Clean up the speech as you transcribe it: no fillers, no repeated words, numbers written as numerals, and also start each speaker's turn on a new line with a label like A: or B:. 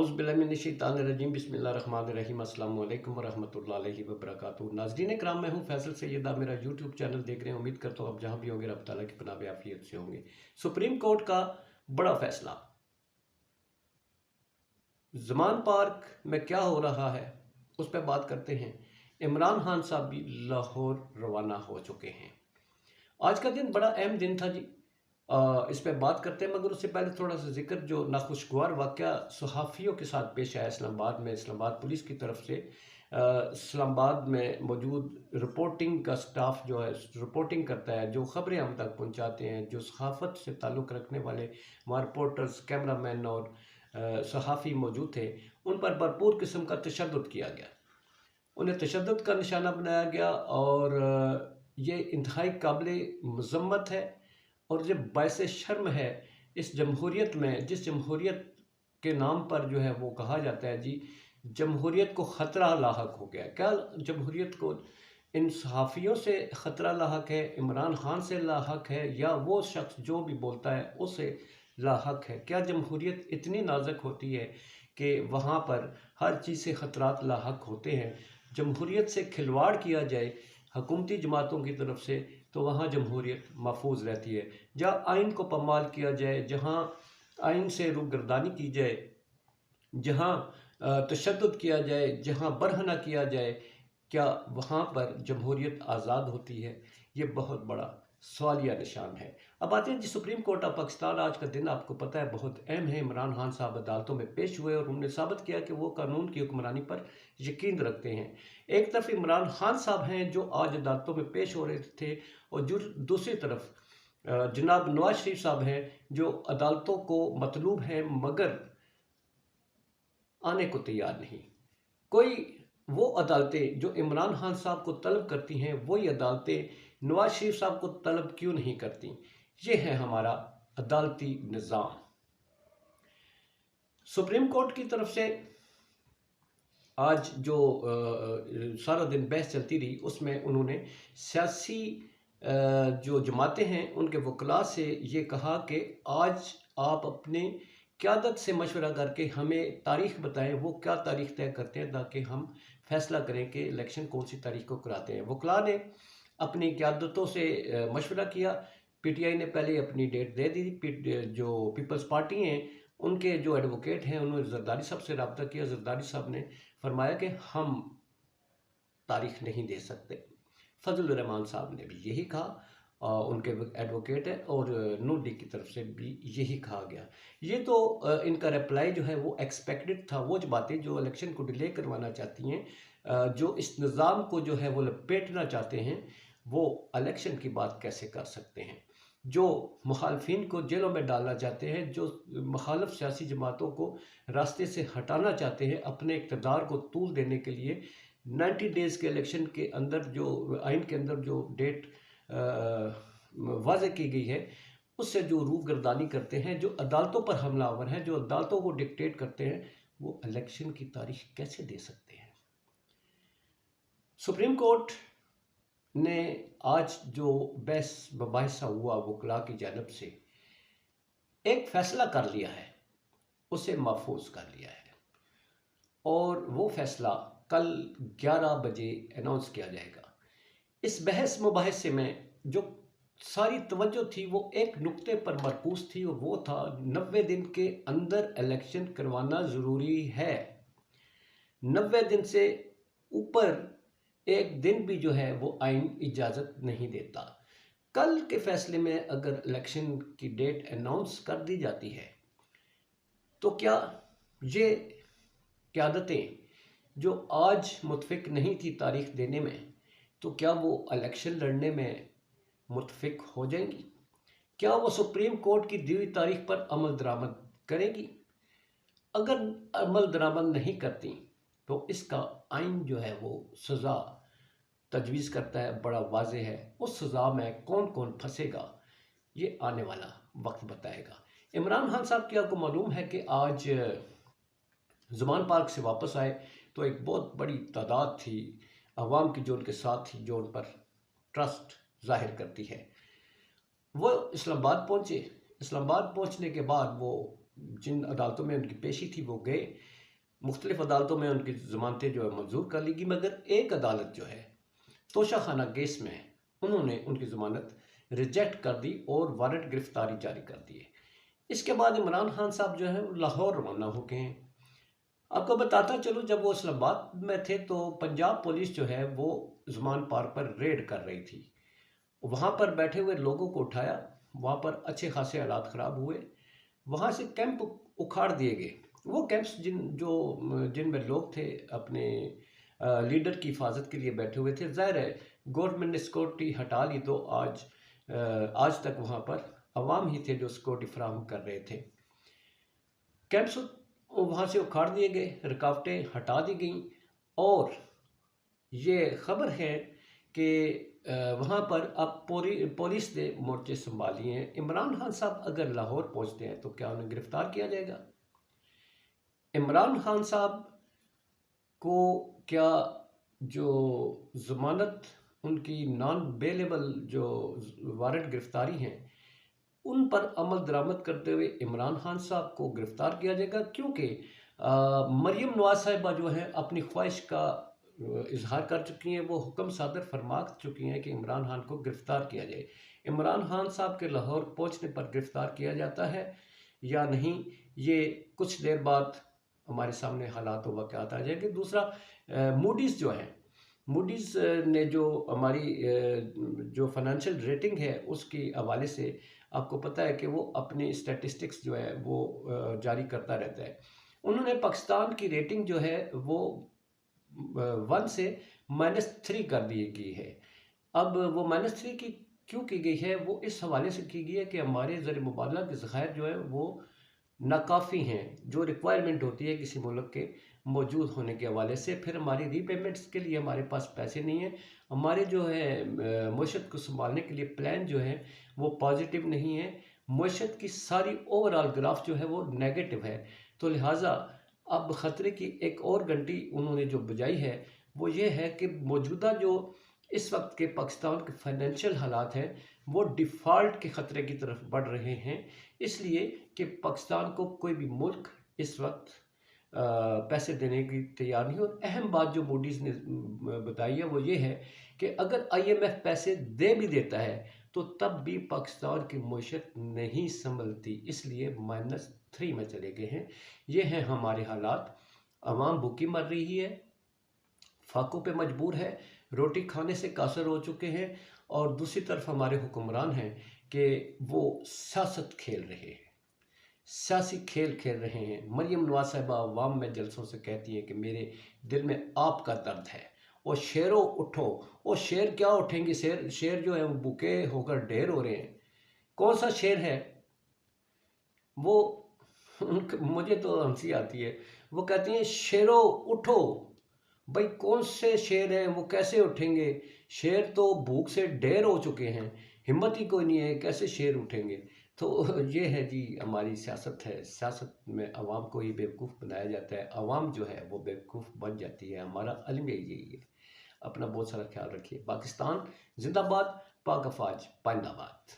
A: औज़ुबिल्लाहिमिनश्शैतानिर्रजीम बिस्मिल्लाहिर्रहमानिर्रहीम अस्सलामु अलैकुम वरहमतुल्लाहि वबरकातुहू। नाज़रीन इकराम, मैं हूँ फैसल सैयदा। मेरा यूट्यूब चैनल देख रहे हैं। उम्मीद करता हूँ आप जहाँ भी होंगे रब ताला की पनाह में आफियत से होंगे। सुप्रीम कोर्ट का बड़ा फैसला, ज़मान पार्क में क्या हो रहा है उस पर बात करते हैं। इमरान खान साहब भी लाहौर रवाना हो चुके हैं। आज का दिन बड़ा अहम दिन था जी। इस पर बात करते हैं, मगर उससे पहले थोड़ा सा जिक्र, जो नाखुशगवार वाक़या सहाफ़ियों के साथ पेश आया इस्लामाबाद में। इस्लामाबाद पुलिस की तरफ से इस्लामाबाद में मौजूद रिपोर्टिंग का स्टाफ जो है रिपोर्टिंग करता है, जो ख़बरें हम तक पहुंचाते हैं, जो सहाफ़त से ताल्लुक़ रखने वाले वहाँ रिपोर्टर्स, कैमरामैन और सहाफ़ी मौजूद थे, उन पर भरपूर किस्म का तशद्दुद किया गया। उन्हें तशद्दुद का निशाना बनाया गया और ये इंतहाई काबिल मज़म्मत है और ये बायस शर्म है इस जमहूरियत में, जिस जमहूरियत के नाम पर जो है वो कहा जाता है जी जमहूरियत को ख़तरा लाहक हो गया। क्या जमहूरियत को इन सहाफ़ियों से ख़तरा लाहक है, इमरान खान से लाहक है, या वो शख्स जो भी बोलता है उससे लाहक है? क्या जमहूरियत इतनी नाजुक होती है कि वहाँ पर हर चीज़ से ख़तरात लाहक होते हैं? जमहूरियत से खिलवाड़ किया जाए हुकूमती जमातों की तरफ से तो वहाँ जमहूरियत महफूज रहती है। जहाँ आइन को पमाल किया जाए, जहाँ आइन से रुगर्दानी की जाए, जहाँ तशद्दुद किया जाए, जहाँ बरहना किया जाए, क्या वहाँ पर जमहूरियत आज़ाद होती है? ये बहुत बड़ा सवालिया निशान है। अब आते हैं जी सुप्रीम कोर्ट ऑफ पाकिस्तान। आज का दिन आपको पता है बहुत अहम है। इमरान खान साहब अदालतों में पेश हुए और उन्होंने साबित किया कि वो कानून की हुक्मरानी पर यकीन रखते हैं। एक तरफ इमरान खान साहब हैं जो आज अदालतों में पेश हो रहे थे, और दूसरी तरफ जनाब नवाज शरीफ साहब हैं जो अदालतों को मतलूब हैं मगर आने को तैयार नहीं। कोई वो अदालतें जो इमरान खान साहब को तलब करती हैं, वही अदालतें नवाज शरीफ साहब को तलब क्यों नहीं करती? ये है हमारा अदालती निज़ाम। सुप्रीम कोर्ट की तरफ से आज जो सारा दिन बहस चलती रही, उसमें उन्होंने सियासी जो जमातें हैं उनके वकला से ये कहा कि आज आप अपने क़यादत से मशवरा करके हमें तारीख बताएं, वो क्या तारीख तय करते हैं ताकि हम फैसला करें कि इलेक्शन कौन सी तारीख को कराते हैं। वकला ने अपनी क़यादतों से मशवरा किया। पीटीआई ने पहले अपनी डेट दे दी। जो पीपल्स पार्टी हैं उनके जो एडवोकेट हैं उन्होंने जरदारी साहब से रब्ता किया। जरदारी साहब ने फरमाया कि हम तारीख नहीं दे सकते। फजल रहमान साहब ने भी यही कहा, उनके एडवोकेट है, और नूडी की तरफ से भी यही कहा गया। ये तो इनका रिप्लाई जो है वो एक्सपेक्टेड था। वो जो बातें जो इलेक्शन को डिले करवाना चाहती हैं, जो इस निज़ाम को जो है वो लपेटना चाहते हैं, वो इलेक्शन की बात कैसे कर सकते हैं? जो मुखालफिन को जेलों में डालना चाहते हैं, जो मुखालफ सियासी जमातों को रास्ते से हटाना चाहते हैं अपने इक़्तिदार को तूल देने के लिए, 90 डेज़ के इलेक्शन के अंदर जो आइन के अंदर जो डेट वाज़े की गई है उससे जो रूगर्दानी करते हैं, जो अदालतों पर हमलावर हैं, जो अदालतों को डिक्टेट करते हैं, वो इलेक्शन की तारीख कैसे दे सकते हैं? सुप्रीम कोर्ट ने आज जो बहस मुबाहिसा हुआ वकला की जानब से एक फ़ैसला कर लिया है, उसे महफूज कर लिया है, और वो फ़ैसला कल 11 बजे अनाउंस किया जाएगा। इस बहस मुबाहिसे में जो सारी तवज्जो थी वो एक नुक्ते पर मरकूज थी, और वो था 90 दिन के अंदर इलेक्शन करवाना ज़रूरी है। 90 दिन से ऊपर एक दिन भी जो है वो आइन इजाज़त नहीं देता। कल के फैसले में अगर इलेक्शन की डेट अनाउंस कर दी जाती है तो क्या ये क़यादतें जो आज मुतफिक नहीं थी तारीख देने में, तो क्या वो इलेक्शन लड़ने में मुतफिक हो जाएंगी? क्या वो सुप्रीम कोर्ट की दी हुई तारीख पर अमल दरामद करेंगी? अगर अमल दरामद नहीं करती तो इसका आइन जो है वो सज़ा तजवीज़ करता है, बड़ा वाज़े है। उस सज़ा में कौन कौन फंसेगा ये आने वाला वक्त बताएगा। इमरान खान साहब की आपको मालूम है कि आज ज़मान पार्क से वापस आए तो एक बहुत बड़ी तादाद थी अवाम की जो उनके साथ थी, जो उन पर ट्रस्ट जाहिर करती है। वो इस्लामाबाद पहुँचे। इस्लामाबाद पहुँचने के बाद वो जिन अदालतों में उनकी पेशी थी वो गए, मुख्तलिफ अदालतों में उनकी ज़मानतें जो है मंजूर कर ली गई, मगर एक अदालत जो है तोशाखाना केस में उन्होंने उनकी ज़मानत रिजेक्ट कर दी और वारंट गिरफ्तारी जारी कर दिए। इसके बाद इमरान खान साहब जो है लाहौर रवाना हो गए हैं। आपको बताता चलो, जब वो इस्लामाबाद में थे तो पंजाब पुलिस जो है वो ज़मान पार्क पर रेड कर रही थी। वहाँ पर बैठे हुए लोगों को उठाया, वहाँ पर अच्छे खासे हालात ख़राब हुए, वहाँ से कैंप उखाड़ दिए गए। वो कैंप्स जिनमें लोग थे अपने लीडर की हिफाजत के लिए बैठे हुए थे, ज़ाहिर है गवर्नमेंट ने सिक्योरिटी हटा ली तो आज तक वहाँ पर अवाम ही थे जो सिक्योरिटी फराहम कर रहे थे। कैंप्स वहाँ से उखाड़ दिए गए, रुकावटें हटा दी गई और ये खबर है कि वहाँ पर अब पुलिस ने मोर्चे संभाली हैं। इमरान खान साहब अगर लाहौर पहुँचते हैं तो क्या उन्हें गिरफ्तार किया जाएगा? इमरान खान साहब को क्या जो ज़मानत उनकी नॉन बेलेबल जो वारंट गिरफ्तारी हैं उन पर अमल दरामद करते हुए इमरान खान साहब को गिरफ्तार किया जाएगा? क्योंकि मरीम नवाज साहिबा जो है अपनी ख्वाहिश का इजहार कर चुकी हैं, वो हुक्म सादर फरमा चुकी हैं कि इमरान खान को गिरफ्तार किया जाए। इमरान खान साहब के लाहौर पहुंचने पर गिरफ्तार किया जाता है या नहीं, ये कुछ देर बाद हमारे सामने हालात व वाक़यात आ जाएंगे। दूसरा, मूडीज़ जो है, मूडीज़ ने जो हमारी जो फाइनेंशियल रेटिंग है उसके हवाले से आपको पता है कि वो अपनी स्टैटिस्टिक्स जो है वो जारी करता रहता है। उन्होंने पाकिस्तान की रेटिंग जो है वो 1 से -3 कर दी गई है। अब वो -3 की क्यों की गई है? वो इस हवाले से की गई है कि हमारे ज़र मुबादला के ज़खायर जो है वो नाकाफ़ी हैं, जो रिक्वायरमेंट होती है किसी मुल्क के मौजूद होने के हवाले से। फिर हमारी रीपेमेंट्स के लिए हमारे पास पैसे नहीं हैं, हमारे जो है मईशत को संभालने के लिए प्लान जो है वो पॉजिटिव नहीं है, मईशत की सारी ओवरऑल ग्राफ जो है वो नेगेटिव है। तो लिहाजा अब ख़तरे की एक और घंटी उन्होंने जो बजाई है वो ये है कि मौजूदा जो इस वक्त के पाकिस्तान के फाइनेंशियल हालात हैं वो डिफ़ॉल्ट के ख़तरे की तरफ बढ़ रहे हैं, इसलिए कि पाकिस्तान को कोई भी मुल्क इस वक्त पैसे देने की तैयार नहीं। और अहम बात जो मूडीज़ ने बताई है वो ये है कि अगर IMF पैसे दे भी देता है तो तब भी पाकिस्तान की मईशत नहीं संभलती, इसलिए -3 में चले गए हैं। ये हैं हमारे हालात। आवाम भूखी मर रही है, फाकों पे मजबूर है, रोटी खाने से कासर हो चुके हैं, और दूसरी तरफ हमारे हुक्मरान हैं कि वो सियासत खेल रहे हैं, सियासी खेल खेल रहे हैं। मरीम नवाज साहिबा अवाम में जलसों से कहती हैं कि मेरे दिल में आपका दर्द है, और शेरों उठो। और शेर क्या उठेंगे? शेर जो है वो भूखे होकर ढेर हो रहे हैं। कौन सा शेर है वो? मुझे तो हंसी आती है। वो कहती हैं शेरों उठो। भाई कौन से शेर हैं, वो कैसे उठेंगे? शेर तो भूख से ढेर हो चुके हैं, हिम्मत ही कोई नहीं है, कैसे शेर उठेंगे? तो ये है जी हमारी सियासत है। सियासत में आवाम को ही बेवकूफ़ बनाया जाता है, आवाम जो है वो बेवकूफ़ बन जाती है। हमारा अलमिया यही है। अपना बहुत सारा ख्याल रखिए। पाकिस्तान जिंदाबाद, पाक अफवाज पाइंदाबाद।